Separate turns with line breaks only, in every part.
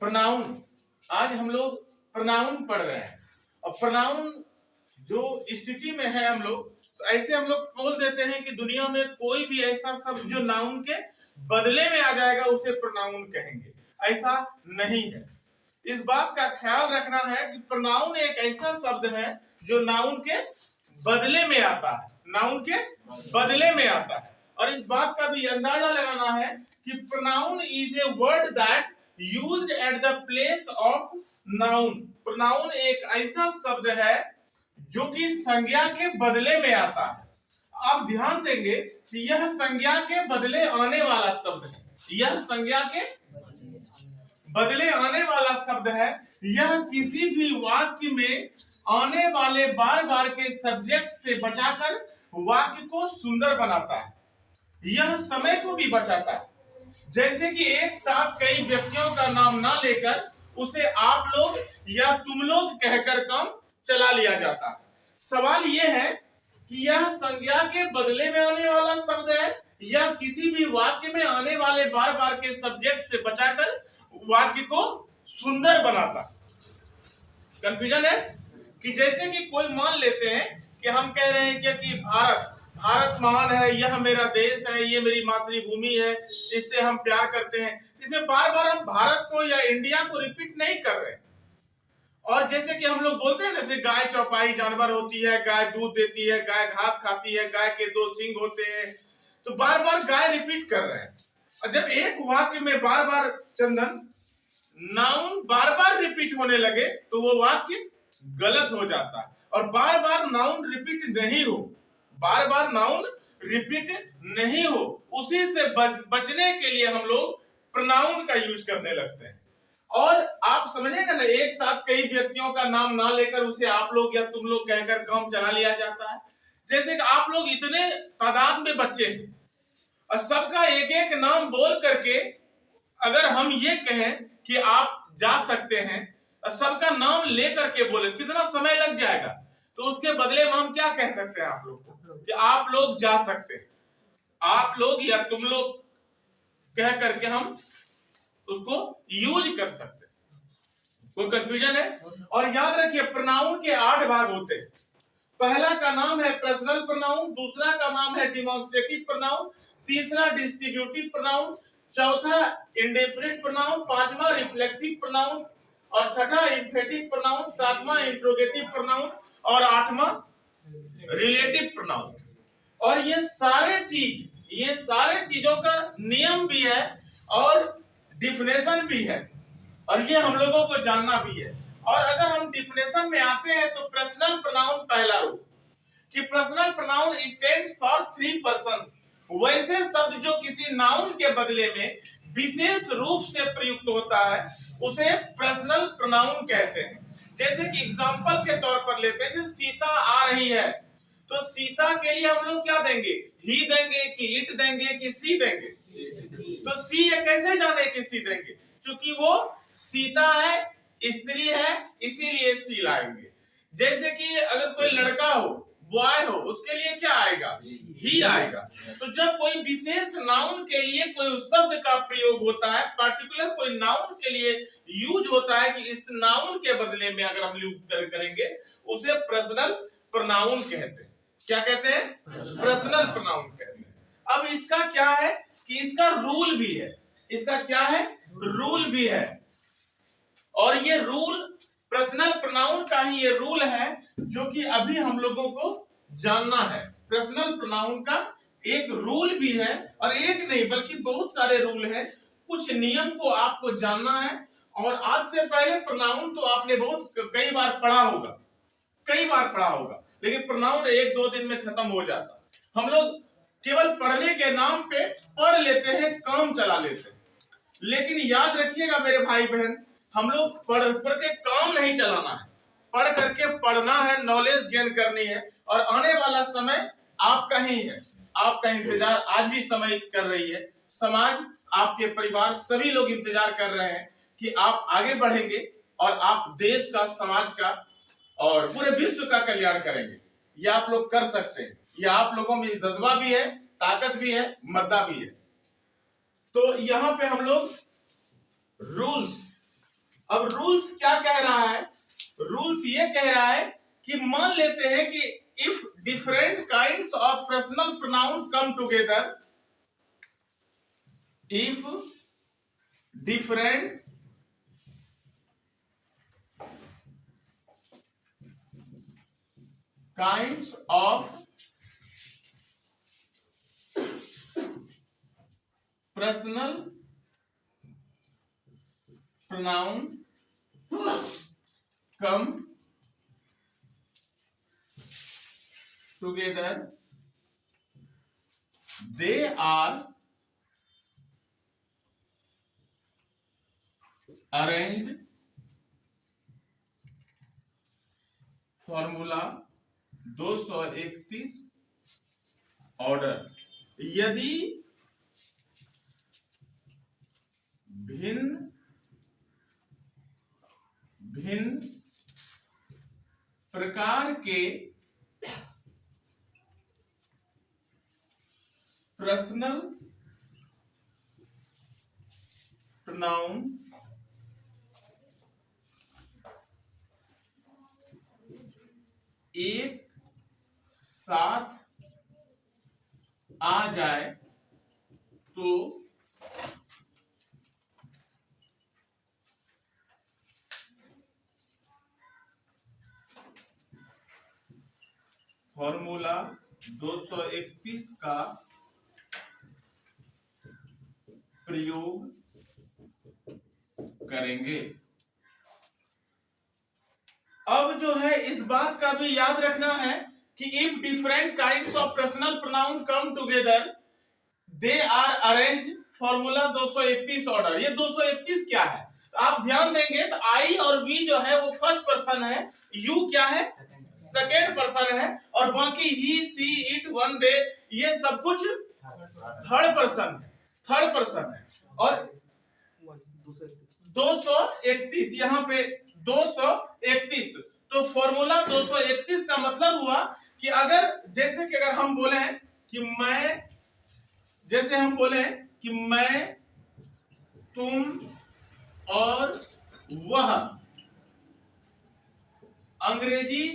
Pronoun. आज हम लोग प्रोनाउन पढ़ रहे हैं और प्रोनाउन जो स्थिति में है हम लोग, तो ऐसे हम लोग बोल देते हैं कि दुनिया में कोई भी ऐसा शब्द जो नाउन के बदले में आ जाएगा उसे प्रोनाउन कहेंगे। ऐसा नहीं है। इस बात का ख्याल रखना है कि प्रोनाउन एक ऐसा शब्द है जो नाउन के बदले में आता है, नाउन के बदले में आता है। और इस बात का भी अंदाजा लगाना है कि pronoun is a word that used at the place of noun. Pronoun एक ऐसा शब्द है जो कि संज्ञा के बदले में आता है। आप ध्यान देंगे कि यह संज्ञा के बदले आने वाला शब्द है। यह संज्ञा के बदले आने वाला शब्द है। यह किसी भी वाक्य में आने वाले बार बार के सब्जेक्ट से बचाकर वाक्य को सुंदर बनाता है। यह समय को भी बचाता है। जैसे कि एक साथ कई व्यक्तियों का नाम ना लेकर उसे आप लोग या तुम लोग कहकर काम चला लिया जाता है। सवाल यह है कि यह संज्ञा के बदले में आने वाला शब्द है या किसी भी वाक्य में आने वाले बार बार के सब्जेक्ट से बचाकर वाक्य को सुंदर बनाता। कंफ्यूजन है कि जैसे कि कोई मान लेते हैं कि हम कह रहे हैं कि भारत महान है, यह मेरा देश है, ये मेरी मातृभूमि है, इससे हम प्यार करते हैं। इसमें बार बार हम भारत को या इंडिया को रिपीट नहीं कर रहे। और जैसे कि हम लोग बोलते हैं जैसे गाय चौपाई जानवर होती है, गाय दूध देती है, गाय घास खाती है, गाय के 2 सींग होते हैं, तो बार बार गाय रिपीट कर रहे हैं। और जब एक वाक्य में बार बार चंदन नाउन बार बार रिपीट होने लगे तो वो वाक्य गलत हो जाता है। और बार बार नाउन रिपीट नहीं हो, बार बार नाउन रिपीट नहीं हो, उसी से बचने के लिए हम लोग प्रोनाउन का यूज करने लगते हैं। और आप समझेंगे ना, एक साथ कई व्यक्तियों का नाम ना लेकर उसे आप लोग या तुम लोग कहकर काम चला लिया जाता है। जैसे कि आप लोग इतने तादाद में बच्चे हैं और सबका एक एक नाम बोल करके अगर हम ये कहें कि आप जा सकते हैं और सबका नाम लेकर के बोले कितना समय लग जाएगा। तो उसके बदले में हम क्या कह सकते हैं आप लोग को कि आप लोग जा सकते हैं, आप लोग या तुम लोग कह करके हम उसको यूज कर सकते हैं। कोई कंफ्यूजन है? और याद रखिए प्रोनाउन के 8 भाग होते हैं। पहला का नाम है पर्सनल प्रोनाउन, दूसरा का नाम है डिमॉन्स्ट्रेटिव प्रोनाउन, तीसरा डिस्ट्रीब्यूटिव प्रोनाउन, चौथा इंडेफिनिट प्रोनाउन, पांचवा रिफ्लेक्सिव प्रोनाउन और छठा इंफेटिव प्रोनाउन, सातवां इंट्रोगेटिव प्रोनाउन और आठवां रिलेटिव प्रोनाउन। और ये सारे चीजों का नियम भी है और डिफिनेशन भी है और ये हम लोगों को जानना भी है। और अगर हम डिफिनेशन में आते हैं तो पर्सनल प्रोनाउन पहला रूप कि personal pronoun stands for 3 persons. वैसे शब्द जो किसी नाउन के बदले में विशेष रूप से प्रयुक्त होता है उसे पर्सनल प्रोनाउन कहते हैं। जैसे कि एग्जांपल के तौर पर लेते हैं, जैसे सीता आ रही है तो सीता के लिए हम लोग क्या देंगे? ही देंगे कि इट देंगे कि सी देंगे? तो सी ये कैसे जाने कि सी देंगे? क्योंकि वो सीता है, स्त्री है, इसीलिए सी लाएंगे। जैसे कि अगर कोई लड़का हो, बॉय हो, उसके लिए क्या आएगा? ही आएगा। तो जब कोई विशेष नाउन के लिए कोई शब्द का प्रयोग होता है, पर्टिकुलर कोई नाउन के लिए यूज होता है कि इस नाउन के बदले में अगर हम यूज करेंगे उसे पर्सनल प्रोनाउन कहते हैं। क्या कहते हैं? पर्सनल प्रोनाउन कहते हैं। अब इसका क्या है कि इसका रूल भी है। इसका क्या है? रूल भी है। और ये रूल पर्सनल प्रोनाउन का ही ये रूल है जो कि अभी हम लोगों को जानना है। पर्सनल प्रोनाउन का एक रूल भी है और एक नहीं बल्कि बहुत सारे रूल हैं। कुछ नियम को आपको जानना है। और आज से पहले प्रोनाउन तो आपने कई बार पढ़ा होगा, लेकिन प्रोनाउन 1-2 दिन में खत्म हो जाता। हम लोग केवल पढ़ने के नाम पे पढ़ लेते हैं, काम चला लेते हैं। लेकिन याद रखिएगा मेरे भाई बहन, हम लोग पढ़ के काम नहीं चलाना है, पढ़ करके पढ़ना है, नॉलेज गेन करनी है। और आने वाला समय आपका ही है, आपका इंतजार आज भी समय कर रही है। समाज, आपके परिवार, सभी लोग इंतजार कर रहे हैं कि आप आगे बढ़ेंगे और आप देश का, समाज का और पूरे विश्व का कल्याण करेंगे। ये आप लोग कर सकते हैं। ये आप लोगों में जज्बा भी है, ताकत भी है, मद्दा भी है। तो यहाँ पे हम लोग रूल्स अब रूल्स क्या कह रहा है? रूल्स ये कह रहा है कि मान लेते हैं कि if different kinds of personal pronoun come together, if different kinds of personal pronoun come together, they are arranged formula 231 order. यदि भिन्न भिन्न प्रकार के पर्सनल प्रोनाउन एक साथ आ जाए तो फॉर्मूला 231 का प्रयोग करेंगे। अब जो है इस बात का भी याद रखना है कि if different kinds of personal pronoun come together they are arranged formula 231 order. ये 231 क्या है? तो आप ध्यान देंगे तो आई और वी जो है वो फर्स्ट पर्सन है, यू क्या है? सेकेंड पर्सन है, और बाकी ही सी इट वन दे ये सब कुछ थर्ड पर्सन है। और 231 यहाँ पे 231, तो फॉर्मूला 231 का मतलब हुआ कि अगर जैसे कि अगर हम बोले कि मैं, जैसे हम बोले कि मैं, तुम और वह अंग्रेजी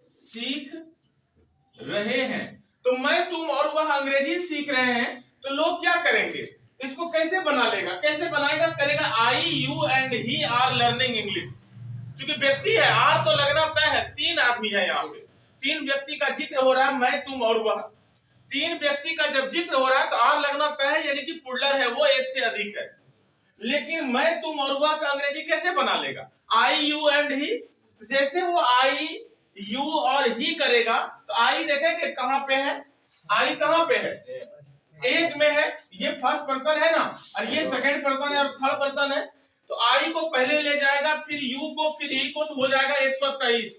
सीख रहे हैं, तो मैं, तुम और वह अंग्रेजी सीख रहे हैं, तो लोग क्या करेंगे? इसको कैसे बना लेगा? कैसे बनाएगा? करेगा I you and he are learning English. क्योंकि व्यक्ति है, आर तो लगना तय है, तीन आदमी है यहाँ पे, तीन व्यक्ति का जिक्र हो रहा है, मैं, तुम और वह। तीन व्यक्ति का जब जिक्र हो रहा है तो आर लगना तय है, यानी कि पुल्लर है, वो एक से अधिक है। लेकिन मैं, तुम और वह का अंग्रेजी कैसे बना लेगा? आई यू एंड ही। जैसे वो आई यू और ही करेगा तो आई देखेंगे कहां पे है, आई कहां पे है? एक में है, ये फर्स्ट पर्सन है ना, और ये सेकंड पर्सन है और थर्ड पर्सन है, तो आई को पहले ले जाएगा, फिर यू को, फिर ही को, तो हो जाएगा 123।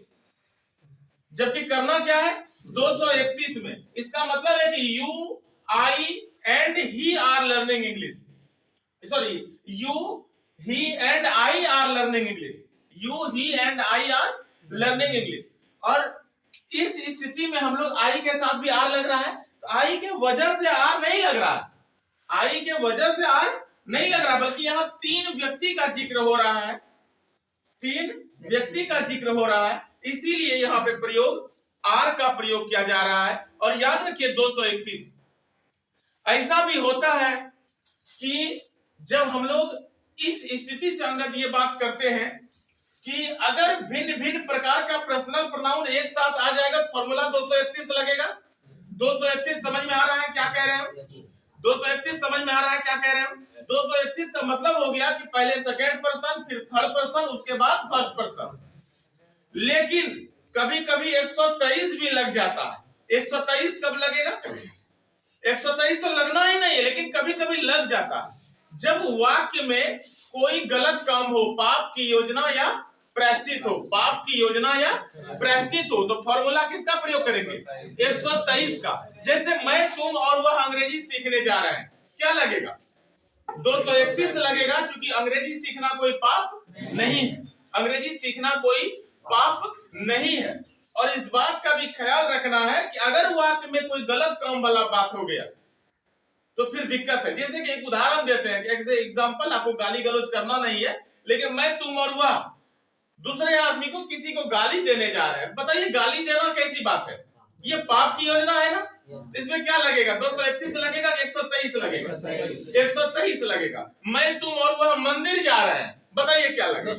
जबकि करना क्या है? 231 में। इसका मतलब है कि you, I and he are learning English, sorry, you, he and I are learning English, you, he and I are learning English. और इस स्थिति में हम लोग आई के साथ भी आर लग रहा है, तो आई के वजह से आर नहीं लग रहा, आई के वजह से आर नहीं लग रहा, बल्कि यहाँ तीन व्यक्ति का जिक्र हो रहा है, तीन व्यक्ति का जिक्र हो रहा है, इसीलिए यहाँ पे प्रयोग आर का प्रयोग किया जा रहा है। और याद रखिए 231 ऐसा भी होता है कि जब हम लोग इस स्थिति से अंगत ये बात करते हैं कि अगर भिन्न भिन्न प्रकार का पर्सनल प्रोनाउन एक साथ आ जाएगा, फॉर्मूला 231 लगेगा। 231 समझ में आ रहा है क्या कह रहे हैं? 231 समझ में आ रहा है क्या कह रहे हैं? 231 का मतलब हो गया कि पहले सेकंड पर्सन, फिर थर्ड पर्सन, उसके बाद फर्स्ट पर्सन। लेकिन कभी कभी 123 भी लग जाता है। 123 कब लगेगा? 123 तो लगना ही नहीं है, लेकिन कभी कभी लग जाता है जब वाक्य में कोई गलत काम हो, पाप की योजना या प्रायश्चित हो, पाप की योजना या प्रायश्चित हो, तो फॉर्मूला किसका प्रयोग करेंगे? 123 का। जैसे मैं, तुम और वह अंग्रेजी सीखने जा रहे हैं, क्या लगेगा? 231 लगेगा, क्योंकि अंग्रेजी सीखना कोई पाप नहीं है, अंग्रेजी सीखना कोई पाप नहीं है। और इस बात का भी ख्याल रखना है कि अगर वाक्य में कोई गलत काम वाला बात हो गया तो फिर दिक्कत है। जैसे कि एक उदाहरण देते हैं, जैसे एग्जांपल, आपको गाली गलौज करना नहीं है, लेकिन मैं, तुम और वह दूसरे आदमी को, किसी को गाली देने जा रहे हैं। बताइए गाली देना कैसी बात है? ये पाप की योजना है ना। इसमें क्या लगेगा? 231 लगेगा कि 123 लगेगा? 123 लगेगा। मैं, तुम और वह मंदिर जा रहे हैं, बताइए क्या लगेगा?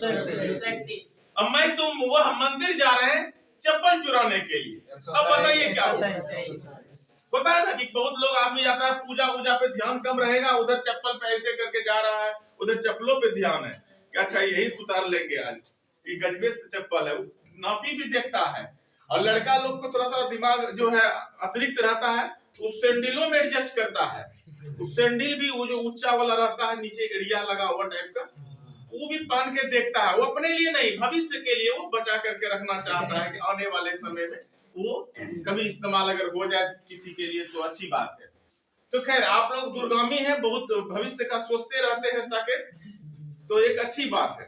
अब मैं, तुम, वह मंदिर जा रहे हैं चप्पल चुराने के लिए, अब बताइए क्या होगा? होता है ना कि बहुत लोग, आदमी जाता है पूजा वूजा पे ध्यान कम रहेगा, उधर चप्पल पे ऐसे करके जा रहा है, उधर चप्पलों पे ध्यान है कि अच्छा यही सुधार लेंगे आज, ये गजबे से चप्पल है, नापी भी देखता है। और लड़का लोग को थोड़ा सा दिमाग जो है अतिरिक्त रहता है, उस सैंडलों में एडजस्ट करता है। उस सैंडल भी वो जो ऊंचा वाला रहता है, नीचे एड़िया लगा हुआ टाइप का, वो भी पहन के देखता है। वो अपने लिए नहीं, भविष्य के लिए वो बचा करके रखना चाहता है कि आने वाले समय में वो कभी इस्तेमाल अगर हो जाए किसी के लिए तो अच्छी बात है। तो खैर, आप लोग दूरगामी हैं, बहुत भविष्य का सोचते रहते हैं साकेत, तो एक अच्छी बात है।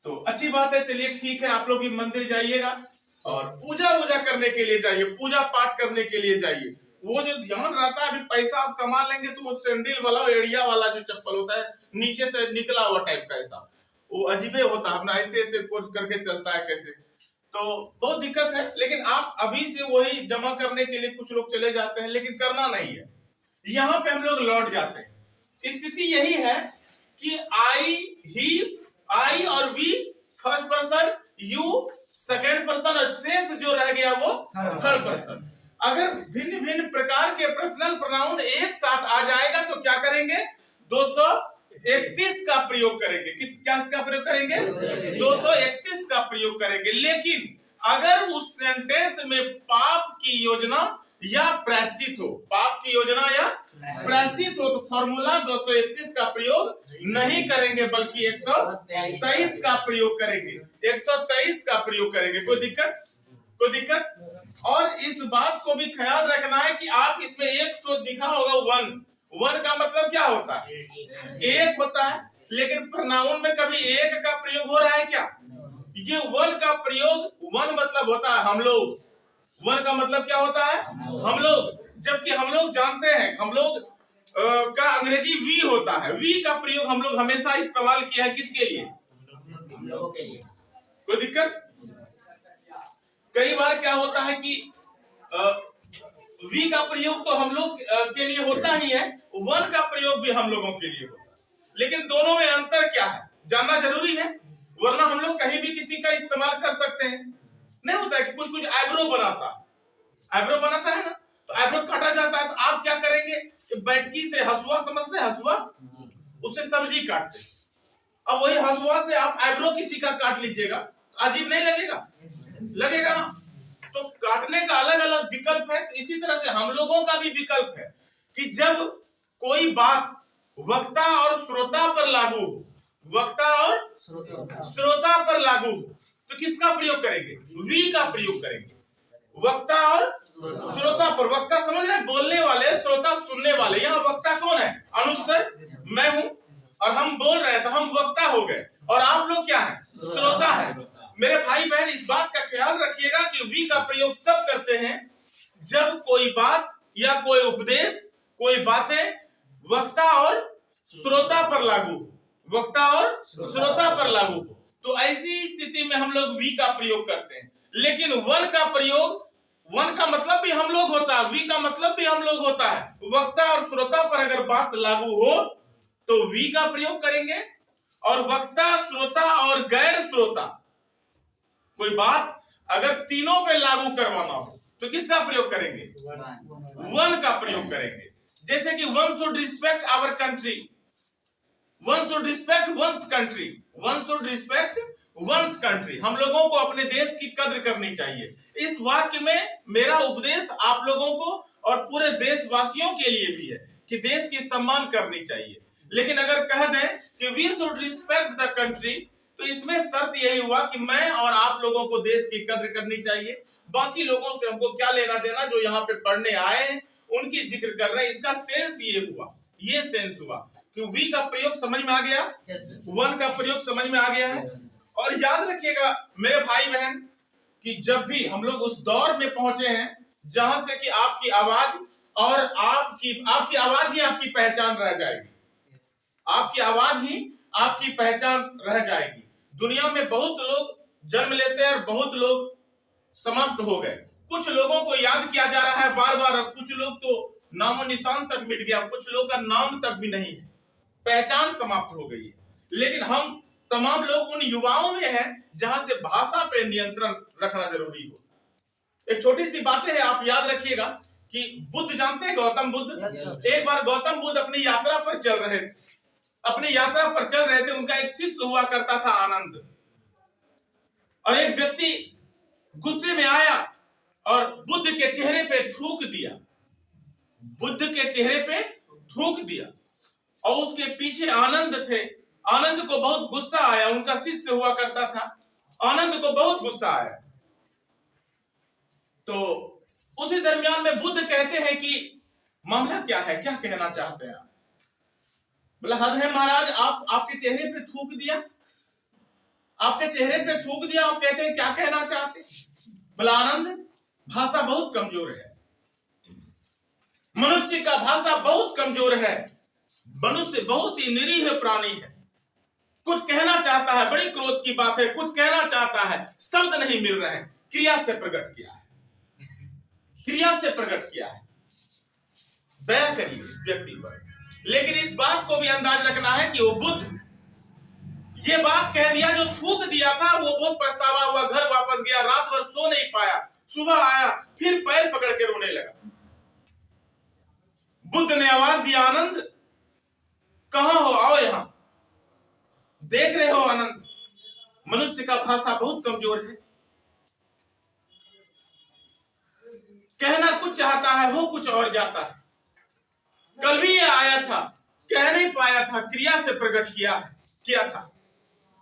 तो अच्छी बात है, चलिए ठीक है, आप लोग भी मंदिर जाइएगा और पूजा वूजा करने के लिए जाइए, पूजा पाठ करने के लिए जाइए। वो जो ध्यान रहता है, अभी पैसा आप कमा लेंगे तो वो सैंडल वाला, एड़िया वाला जो चप्पल होता है, नीचे से निकला हुआ टाइप का, ऐसा वो अजीबे होता है, अपना ऐसे ऐसे कोर्स करके चलता है कैसे, तो बहुत दिक्कत है। लेकिन आप अभी से वही जमा करने के लिए कुछ लोग चले जाते हैं, लेकिन करना नहीं है। यहाँ पे हम लोग लौट जाते हैं। स्थिति यही है कि आई, ही, आई और we first person, you second person, और शेष जो रह गया वो थर्ड पर्सन। अगर भिन्न भिन्न प्रकार के पर्सनल प्रोनाउन एक साथ आ जाएगा तो क्या करेंगे? 231 का प्रयोग करेंगे। क्या का प्रयोग करेंगे? 231 का प्रयोग करेंगे। लेकिन अगर उस सेंटेंस में पाप की योजना या प्रायश्चित हो, पाप की योजना या प्रायश्चित हो, तो फॉर्मूला 231 का प्रयोग नहीं करेंगे, बल्कि 123 का प्रयोग करेंगे। 123 का प्रयोग करेंगे। कोई दिक्कत? कोई दिक्कत? और इस बात को भी ख्याल रखना है कि आप इसमें एक तो दिखा होगा वन, वन का मतलब क्या होता है? एक होता है। लेकिन प्रोनाउन में कभी एक का प्रयोग हो रहा है क्या? ये वन का प्रयोग, वन मतलब होता है हम लोग। वन का मतलब क्या होता है? हम लोग। जबकि हम लोग जानते हैं, हम लोग का अंग्रेजी वी होता है। वी का प्रयोग हम लोग हमेशा इस्तेमाल किया है, किसके लिए? कोई दिक्कत? कई बार क्या होता है कि वी का प्रयोग तो हम लोग के लिए होता ही है, वन का प्रयोग भी हम लोगों के लिए होता है। लेकिन दोनों में अंतर क्या है जानना जरूरी है, वरना हम लोग कहीं भी किसी का इस्तेमाल कर सकते हैं। नहीं होता है कि कुछ कुछ आईब्रो बनाता है ना, तो आईब्रो काटा जाता है, तो आप क्या करेंगे कि बैठकी से, हसुआ समझते हैं, हसुआ, उससे सब्जी काटते। अब वही हसुआ से आप आईब्रो किसी का काट लीजिएगा, अजीब नहीं लगेगा? लगेगा ना। तो काटने का अलग अलग विकल्प है। तो इसी तरह से हम लोगों का भी विकल्प है कि जब कोई बात वक्ता और श्रोता पर लागू हो, वक्ता और श्रोता पर लागू हो, तो किसका प्रयोग करेंगे? वी का प्रयोग करेंगे। वक्ता और श्रोता पर। वक्ता समझ रहे हैं, बोलने वाले, श्रोता सुनने वाले। यहाँ वक्ता कौन है? अनुसर मैं हूं, और हम बोल रहे हैं तो हम वक्ता हो गए, और आप लोग क्या है? श्रोता है। मेरे भाई बहन, इस बात का ख्याल रखिएगा कि वी का प्रयोग तब करते हैं जब कोई बात या कोई उपदेश, कोई बातें वक्ता और श्रोता पर लागू, वक्ता और श्रोता पर लागू हो, तो ऐसी स्थिति में हम लोग वी का प्रयोग करते हैं। लेकिन वन का प्रयोग, वन का मतलब भी हम लोग होता है, वी का मतलब भी हम लोग होता है। वक्ता और श्रोता पर अगर बात लागू हो तो वी का प्रयोग करेंगे, और वक्ता, श्रोता और गैर श्रोता, कोई बात अगर तीनों पे लागू करवाना हो तो किसका प्रयोग करेंगे? वन का प्रयोग करेंगे। जैसे कि one should respect our country, one should respect one's country, one should respect one's country. हम लोगों को अपने देश की कद्र करनी चाहिए। इस वाक्य में मेरा उपदेश आप लोगों को और पूरे देशवासियों के लिए भी है कि देश की सम्मान करनी चाहिए। लेकिन अगर कह दें कि we should respect the country, तो इसमें शर्त यही हुआ कि मैं और आप लोगों को देश की कद्र करनी चाहिए। बाकी लोगों से हमको क्या लेना देना, जो यहाँ पे पढ़ने आए हैं उनकी जिक्र कर रहे हैं। इसका सेंस ये हुआ, ये सेंस हुआ कि वी का प्रयोग समझ में आ गया, वन का प्रयोग समझ में आ गया है। और याद रखिएगा मेरे भाई बहन कि जब भी हम लोग उस दौर में पहुंचे हैं जहां से कि आपकी आवाज और आपकी आवाज ही आपकी पहचान रह जाएगी। आपकी आवाज ही आपकी पहचान रह जाएगी। दुनिया में बहुत लोग जन्म लेते हैं और बहुत लोग समाप्त हो गए। कुछ लोगों को याद किया जा रहा है बार बार, कुछ लोग तो नामो निशान तक मिट गया, कुछ लोग का नाम तक भी नहीं है, पहचान समाप्त हो गई है। लेकिन हम तमाम लोग उन युवाओं में हैं जहां से भाषा पे नियंत्रण रखना जरूरी हो। एक छोटी सी बातें है, आप याद रखिएगा कि बुद्ध जानते हैं गौतम बुद्ध। एक बार गौतम बुद्ध अपनी यात्रा पर चल रहे थे, उनका एक शिष्य हुआ करता था आनंद, और एक व्यक्ति गुस्से में आया और बुद्ध के चेहरे पे थूक दिया, और उसके पीछे आनंद थे। आनंद को बहुत गुस्सा आया, उनका शिष्य हुआ करता था, आनंद को बहुत गुस्सा आया। तो उसी दरमियान में बुद्ध कहते हैं कि मामला क्या है, क्या कहना चाहते हैं आप? बोला, हद है महाराज, आपके चेहरे पे थूक दिया, आप कहते हैं क्या कहना चाहते? बोला, आनंद, भाषा बहुत कमजोर है, मनुष्य का भाषा बहुत कमजोर है, मनुष्य बहुत ही निरीह प्राणी है, कुछ कहना चाहता है, बड़ी क्रोध की बात है, कुछ कहना चाहता है, शब्द नहीं मिल रहे हैं, क्रिया से प्रकट किया है। दया करिए इस व्यक्ति पर। लेकिन इस बात को भी अंदाज रखना है कि वो बुद्ध ये बात कह दिया, जो थूक दिया था वो बहुत पछतावा हुआ, घर वापस गया, रात भर सो नहीं पाया, सुबह आया, फिर पैर पकड़ के रोने लगा। बुद्ध ने आवाज दिया, आनंद कहां हो, आओ यहां। देख रहे हो आनंद, मनुष्य का भाषा बहुत कमजोर है, कहना कुछ चाहता है, हो कुछ और जाता है। कल भी ये आया था, कह नहीं पाया था, क्रिया से प्रकट किया था,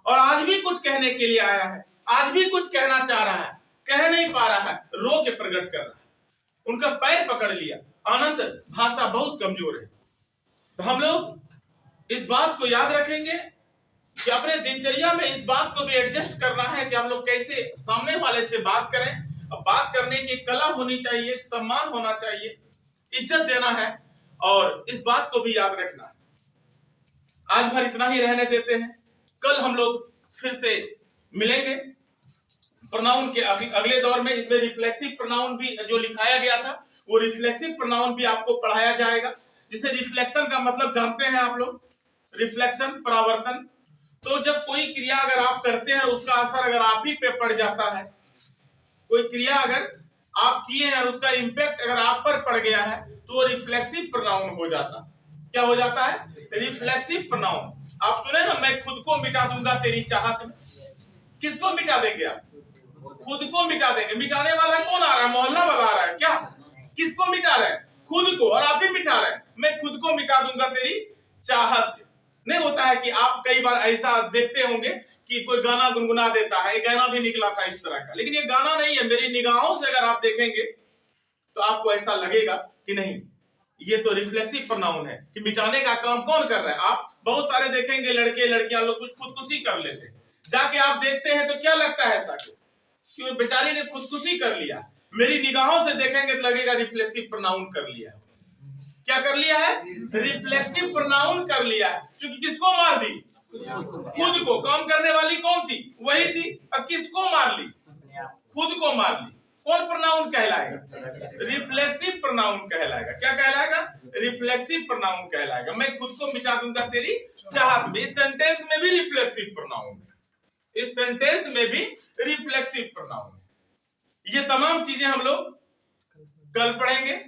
और आज भी कुछ कहने के लिए आया है, आज भी कुछ कहना चाह रहा है, कह नहीं पा रहा है, रो के प्रकट कर रहा है। उनका पैर पकड़ लिया, आनंद, भाषा बहुत कमजोर है। तो हम लोग इस बात को याद रखेंगे कि अपने दिनचर्या में इस बात को भी एडजस्ट करना है कि हम लोग कैसे सामने वाले से बात करें। अब बात करने की कला होनी चाहिए, सम्मान होना चाहिए, इज्जत देना है, और इस बात को भी याद रखना है। आज भर इतना ही रहने देते हैं, कल हम लोग फिर से मिलेंगे प्रोनाउन के अगले दौर में। इसमें रिफ्लेक्सिव प्रोनाउन भी जो लिखाया गया था, वो रिफ्लेक्सिव प्रोनाउन भी आपको पढ़ाया जाएगा। जिसे रिफ्लेक्शन का मतलब जानते हैं आप लोग, रिफ्लेक्शन, परावर्तन। तो जब कोई क्रिया अगर आप करते हैं, उसका असर अगर आप ही पे पड़ जाता है, कोई क्रिया अगर आप किए हैं और उसका इंपैक्ट अगर आप पर पड़ गया है, तो वो रिफ्लेक्सिव प्रोनाउन हो जाता। क्या हो जाता है? Reflexive pronoun. आप सुने ना, मैं खुद को मिटा दूंगा तेरी चाहत में। किसको मिटा देंगे आप? खुद को मिटा देंगे। मिटाने वाला कौन आ रहा है? मोहल्ला वाला आ रहा है क्या? किसको मिटा रहे हैं? खुद को। और आप भी मिटा रहे हैं, मैं खुद को मिटा दूंगा तेरी चाहत। नहीं होता है कि आप कई बार ऐसा देखते होंगे कि कोई गाना गुनगुना देता है, गाना भी निकला था इस तरह का, लेकिन ये गाना नहीं है। मेरी निगाहों से अगर आप देखेंगे तो आपको ऐसा लगेगा कि नहीं, ये तो रिफ्लेक्सिव प्रोनाउन है कि मिटाने का काम कौन कर रहा है। आप बहुत सारे देखेंगे लड़के लड़कियां लोग कुछ खुदकुशी कर लेते हैं, जाके आप देखते हैं तो क्या लगता है ऐसा कि वो बेचारी ने खुदकुशी कर लिया। मेरी निगाहों से देखेंगे तो लगेगा रिफ्लेक्सिव प्रोनाउन कर लिया। क्या कर लिया है? रिफ्लेक्सिव प्रोनाउन कर लिया है। क्योंकि किसको मार दी? खुद को। काम करने वाली कौन थी? वही थी। अब किसको मार ली? खुद को मार ली। कौन प्रोनाउन कहलाएगा? रिफ्लेक्सिव प्रोनाउन कहलाएगा। क्या कहलाएगा? रिफ्लेक्सिव प्रोनाउन कहलाएगा। मैं खुद को मिटा दूंगा तेरी चाहत में। इस सेंटेंस में भी रिफ्लेक्सिव प्रोनाउन है, इस सेंटेंस में भी रिफ्लेक्सिव प्रोनाउन है। ये तमाम चीजें हम लोग कल पढ़ेंगे।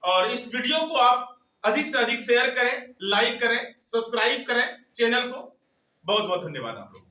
और इस वीडियो को आप अधिक से अधिक शेयर करें, लाइक करें, सब्सक्राइब करें चैनल को। बहुत बहुत धन्यवाद आप लोग।